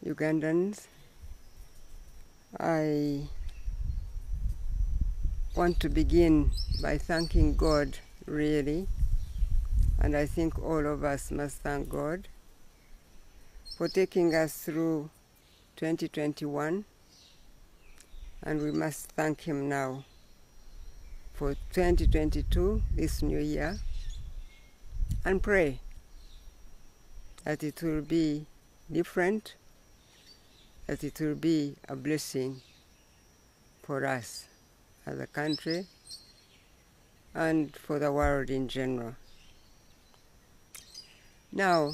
Ugandans. I want to begin by thanking God, really, and I think all of us must thank God for taking us through 2021, and we must thank Him now for 2022, this new year, and pray that it will be different, that it will be a blessing for us as a country and for the world in general. Now,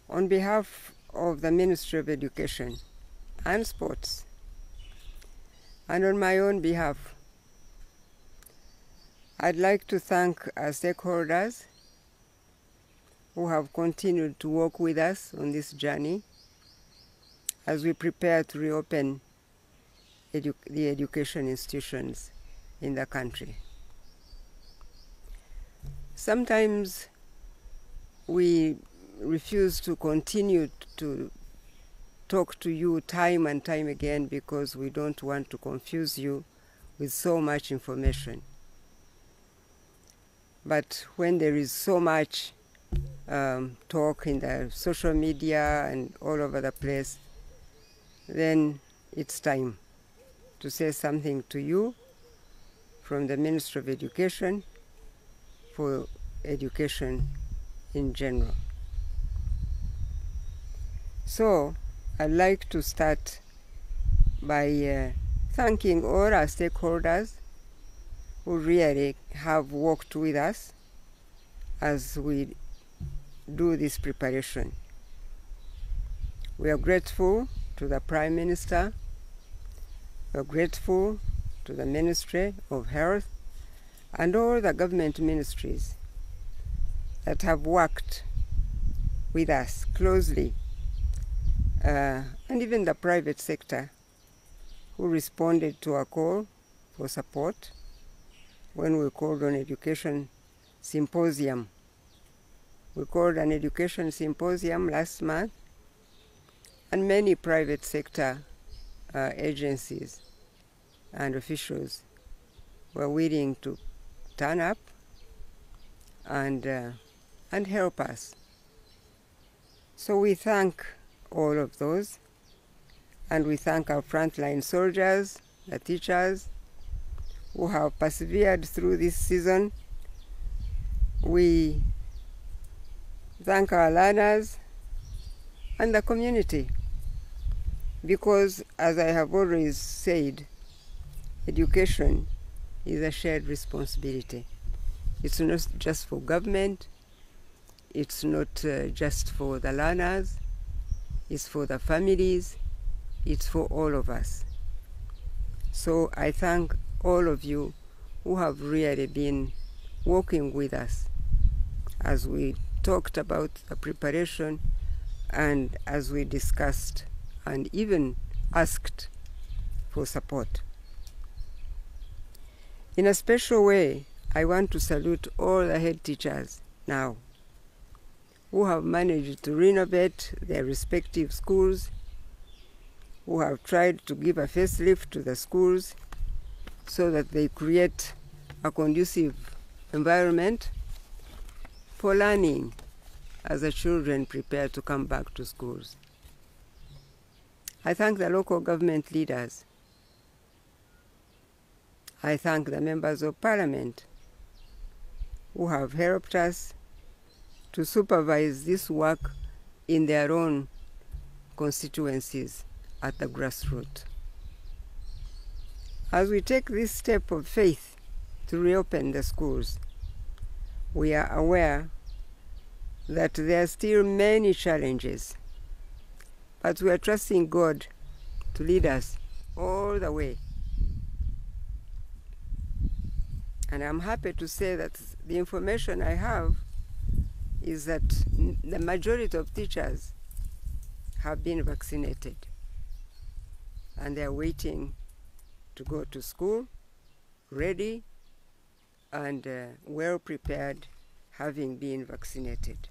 on behalf of the Ministry of Education and Sports, and on my own behalf, I'd like to thank our stakeholders who have continued to work with us on this journey as we prepare to reopen the education institutions in the country. Sometimes we refuse to continue to talk to you time and time again because we don't want to confuse you with so much information. But when there is so much talk in the social media and all over the place, then it's time to say something to you from the Ministry of Education for education in general. So I'd like to start by thanking all our stakeholders who really have worked with us as we do this preparation. We are grateful to the Prime Minister, we are grateful to the Ministry of Health and all the government ministries that have worked with us closely, and even the private sector who responded to our call for support when we called on education symposium. We called an education symposium last month, and many private sector agencies and officials were willing to turn up and help us. So we thank all of those, and we thank our frontline soldiers, the teachers, who have persevered through this season. We thank our learners and the community, because, as I have always said, education is a shared responsibility. It's not just for government, it's not just for the learners, it's for the families, it's for all of us. So I thank all of you who have really been working with us as we talked about the preparation and as we discussed and even asked for support. In a special way, I want to salute all the head teachers now who have managed to renovate their respective schools, who have tried to give a facelift to the schools so that they create a conducive environment for learning as the children prepare to come back to schools. I thank the local government leaders. I thank the members of parliament who have helped us to supervise this work in their own constituencies at the grassroots. As we take this step of faith to reopen the schools, we are aware that there are still many challenges, but we are trusting God to lead us all the way. And I'm happy to say that the information I have is that the majority of teachers have been vaccinated, and they are waiting to go to school, ready and well prepared, having been vaccinated.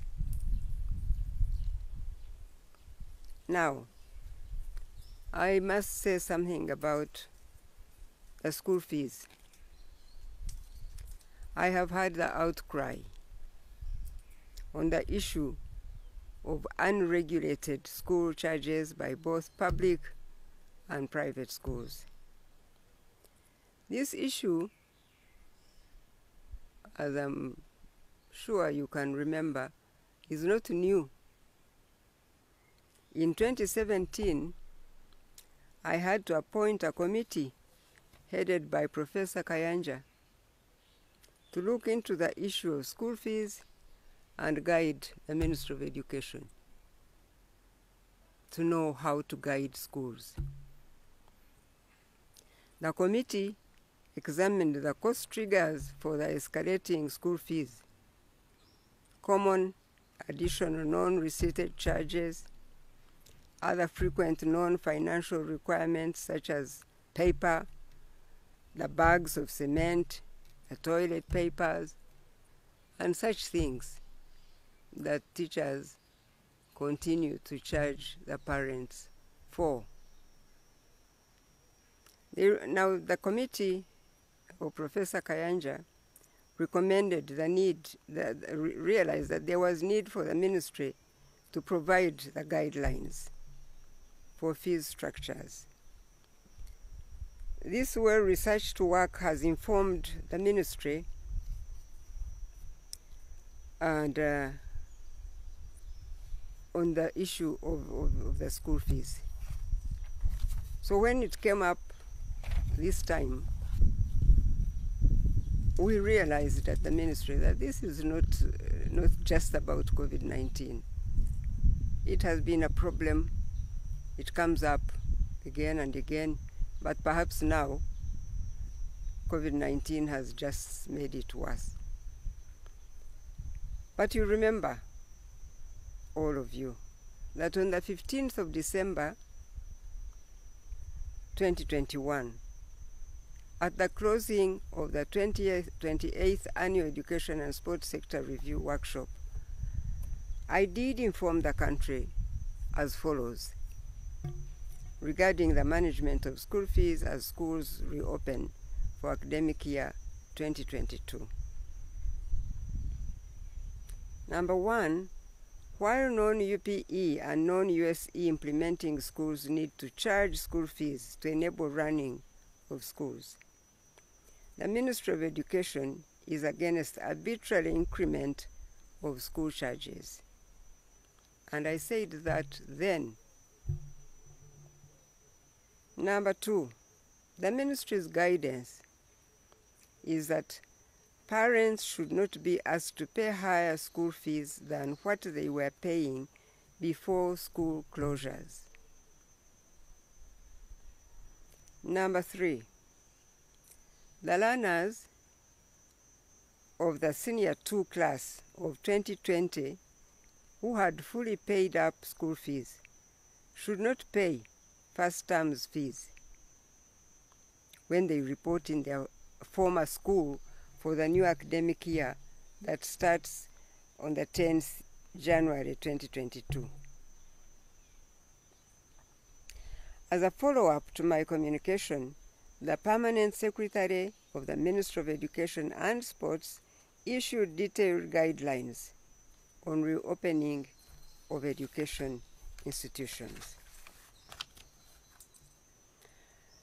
Now, I must say something about the school fees. I have heard the outcry on the issue of unregulated school charges by both public and private schools. This issue, as I'm sure you can remember, is not new. In 2017, I had to appoint a committee headed by Professor Kayanja to look into the issue of school fees and guide the Ministry of Education to know how to guide schools. The committee examined the cost triggers for the escalating school fees, common additional non-receipted charges, other frequent non-financial requirements such as paper, the bags of cement, the toilet papers, and such things that teachers continue to charge the parents for. Now, the committee of Professor Kayanja recommended realized that there was need for the ministry to provide the guidelines for fees structures. This well-researched work has informed the ministry and on the issue of the school fees. So when it came up this time, we realized at the ministry that this is not just about COVID-19. It has been a problem. It comes up again and again, but perhaps now COVID-19 has just made it worse. But you remember, all of you, that on the 15th of December 2021, at the closing of the 28th Annual Education and Sports Sector Review Workshop, I did inform the country as follows regarding the management of school fees as schools reopen for academic year 2022. Number one, while non-UPE and non-USE implementing schools need to charge school fees to enable running of schools, the Ministry of Education is against arbitrary increment of school charges. And I said that then. Number two, the ministry's guidance is that parents should not be asked to pay higher school fees than what they were paying before school closures. Number three, the learners of the Senior 2 class of 2020 who had fully paid up school fees should not pay first term's fees when they report in their former school for the new academic year that starts on the 10th January 2022. As a follow-up to my communication, the Permanent Secretary of the Ministry of Education and Sports issued detailed guidelines on reopening of education institutions.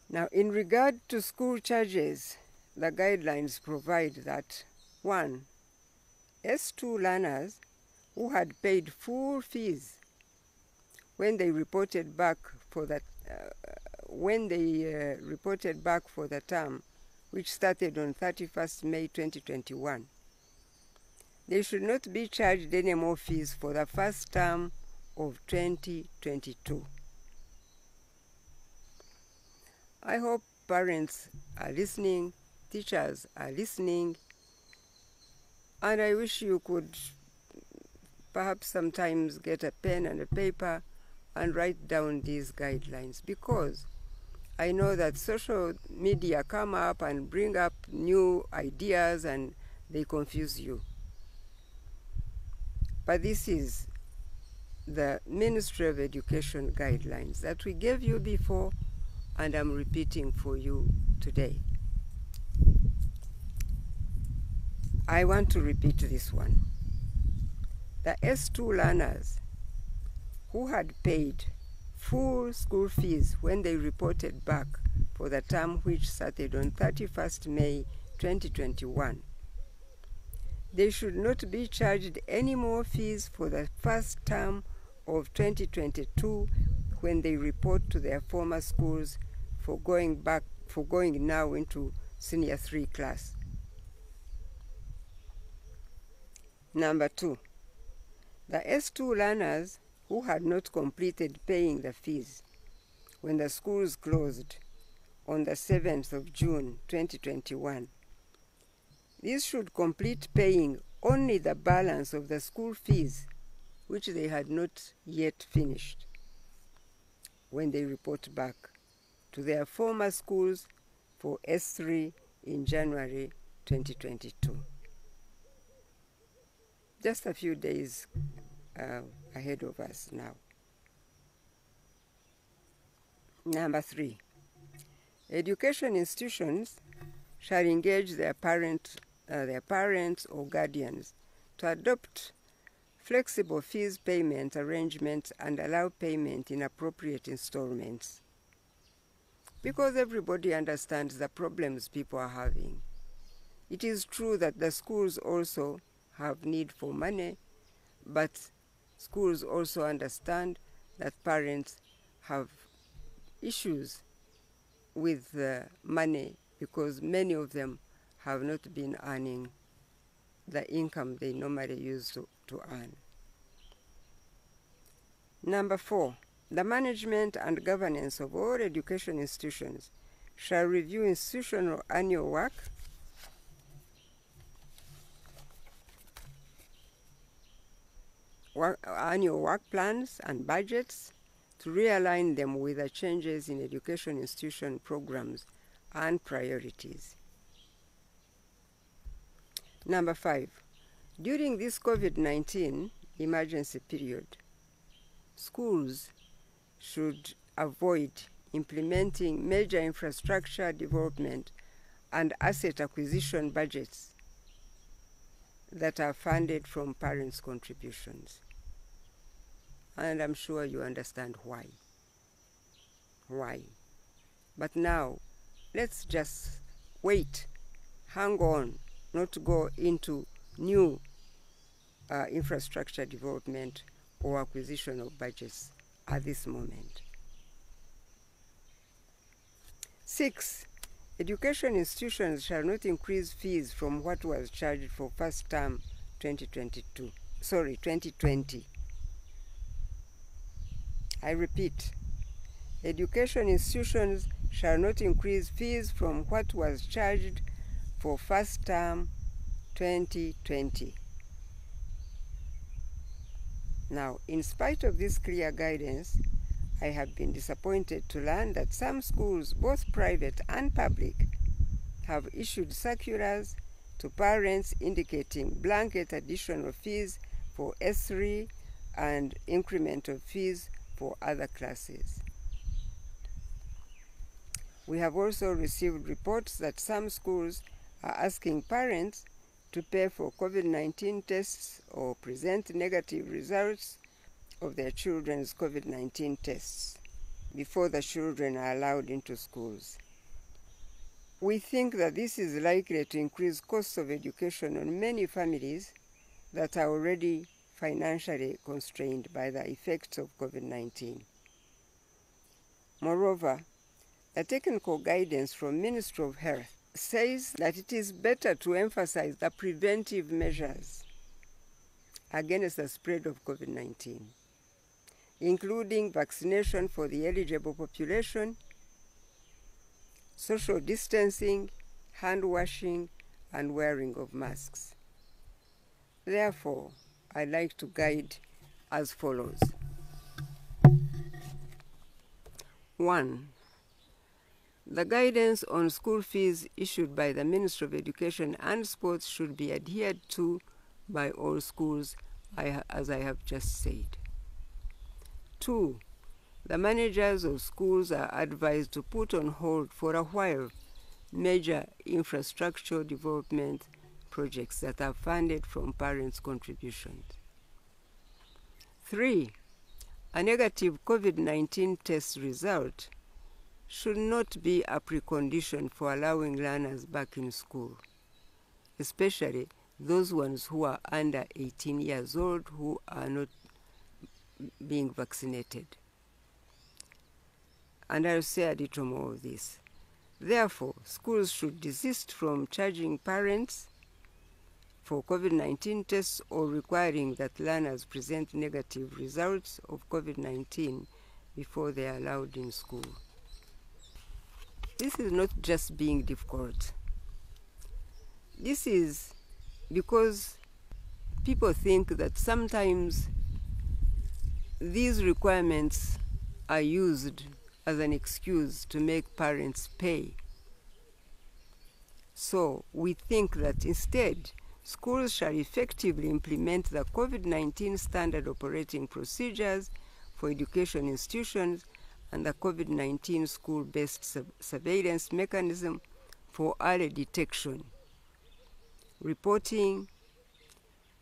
Now, in regard to school charges, the guidelines provide that 1. S2 learners who had paid full fees when they reported back for the term, which started on 31st May 2021, they should not be charged any more fees for the first term of 2022. I hope parents are listening, teachers are listening, and I wish you could perhaps sometimes get a pen and a paper and write down these guidelines, because I know that social media come up and bring up new ideas and they confuse you. But this is the Ministry of Education guidelines that we gave you before, and I'm repeating for you today. I want to repeat this one. The S2 learners who had paid full school fees when they reported back for the term which started on 31st May 2021, they should not be charged any more fees for the first term of 2022 when they report to their former schools for going now into senior 3 class. Number 2, the S2 learners who had not completed paying the fees when the schools closed on the 7th of June 2021. These should complete paying only the balance of the school fees which they had not yet finished when they report back to their former schools for S3 in January 2022. Just a few days ahead of us now. Number 3, education institutions shall engage their parents or guardians to adopt flexible fees payment arrangements and allow payment in appropriate installments. Because everybody understands the problems people are having. It is true that the schools also have need for money, but schools also understand that parents have issues with money because many of them have not been earning the income they normally use to earn. Number 4, the management and governance of all education institutions shall review institutional annual work plans and budgets to realign them with the changes in education institution programs and priorities. Number 5, during this COVID-19 emergency period, schools should avoid implementing major infrastructure development and asset acquisition budgets that are funded from parents' contributions. And I'm sure you understand why. But now, let's just wait, hang on, not go into new infrastructure development or acquisition of budgets at this moment. 6, education institutions shall not increase fees from what was charged for first term 2020. I repeat, education institutions shall not increase fees from what was charged for first term 2020. Now, in spite of this clear guidance, I have been disappointed to learn that some schools, both private and public, have issued circulars to parents indicating blanket additional fees for S3 and increment of fees for other classes. We have also received reports that some schools are asking parents to pay for COVID-19 tests or present negative results of their children's COVID-19 tests before the children are allowed into schools. We think that this is likely to increase costs of education on many families that are already financially constrained by the effects of COVID-19. Moreover, the technical guidance from Ministry of Health says that it is better to emphasize the preventive measures against the spread of COVID-19, including vaccination for the eligible population, social distancing, hand washing, and wearing of masks. Therefore, I'd like to guide as follows. 1. The guidance on school fees issued by the Ministry of Education and Sports should be adhered to by all schools, as I have just said. 2, the managers of schools are advised to put on hold for a while major infrastructure development projects that are funded from parents' contributions. 3, a negative COVID-19 test result should not be a precondition for allowing learners back in school, especially those ones who are under 18 years old who are not being vaccinated. And I'll say a little more of this. Therefore, schools should desist from charging parents for COVID-19 tests or requiring that learners present negative results of COVID-19 before they are allowed in school. This is not just being difficult. This is because people think that sometimes these requirements are used as an excuse to make parents pay. So we think that instead, schools shall effectively implement the COVID-19 standard operating procedures for education institutions and the COVID-19 school-based surveillance mechanism for early detection, reporting,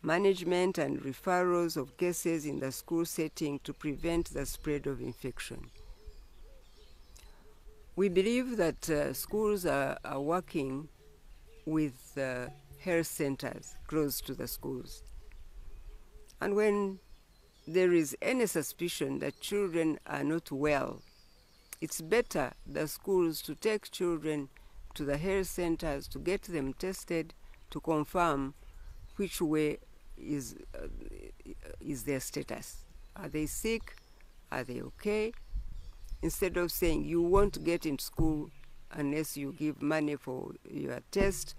management, and referrals of cases in the school setting to prevent the spread of infection. We believe that schools are working with health centers close to the schools. And when there is any suspicion that children are not well, it's better the schools to take children to the health centers to get them tested to confirm which way is their status. Are they sick? Are they okay? Instead of saying you won't get into school unless you give money for your test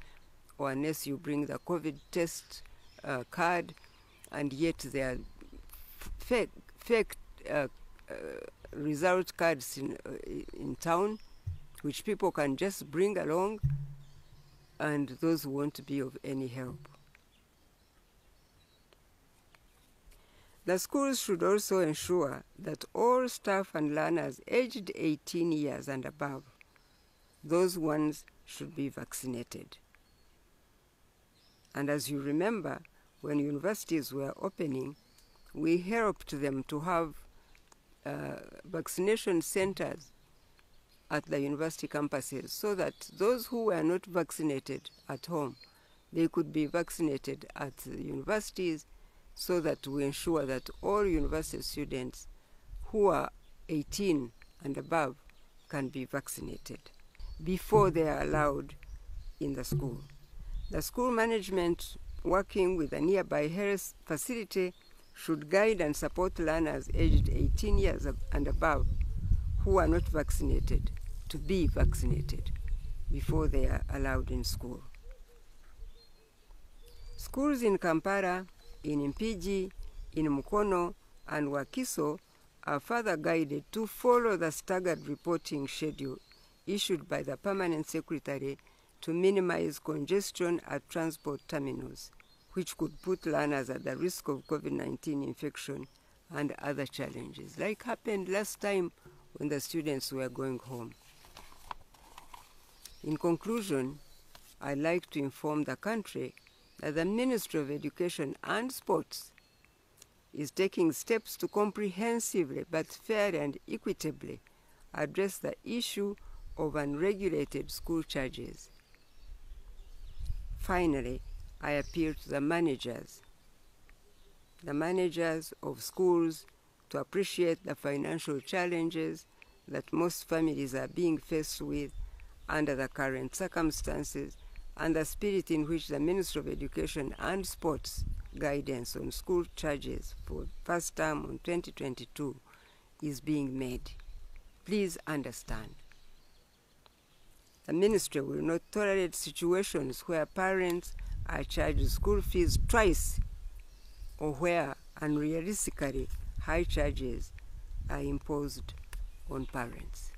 or unless you bring the COVID test card, and yet there are fake result cards in town, which people can just bring along, and those won't be of any help. The schools should also ensure that all staff and learners aged 18 years and above, those ones should be vaccinated. And as you remember, when universities were opening, we helped them to have vaccination centers at the university campuses so that those who were not vaccinated at home, they could be vaccinated at the universities, so that we ensure that all university students who are 18 and above can be vaccinated before they are allowed in the school. The school management, working with a nearby health facility, should guide and support learners aged 18 years and above who are not vaccinated to be vaccinated before they are allowed in school. Schools in Kampala, in Mpigi, in Mukono, and Wakiso are further guided to follow the staggered reporting schedule issued by the Permanent Secretary to minimize congestion at transport terminals, which could put learners at the risk of COVID-19 infection and other challenges, like happened last time when the students were going home. In conclusion, I'd like to inform the country that the Ministry of Education and Sports is taking steps to comprehensively but fairly and equitably address the issue of unregulated school charges. Finally, I appeal to the managers of schools to appreciate the financial challenges that most families are being faced with under the current circumstances, and the spirit in which the Ministry of Education and Sports guidance on school charges for first term on 2022 is being made. Please understand. The ministry will not tolerate situations where parents are charged school fees twice or where unrealistically high charges are imposed on parents.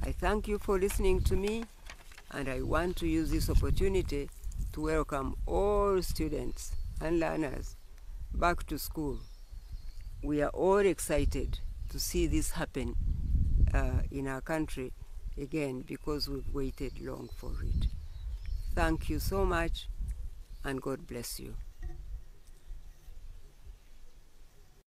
I thank you for listening to me, and I want to use this opportunity to welcome all students and learners back to school we are all excited to see this happen in our country again, because we've waited long for it. Thank you so much, and God bless you.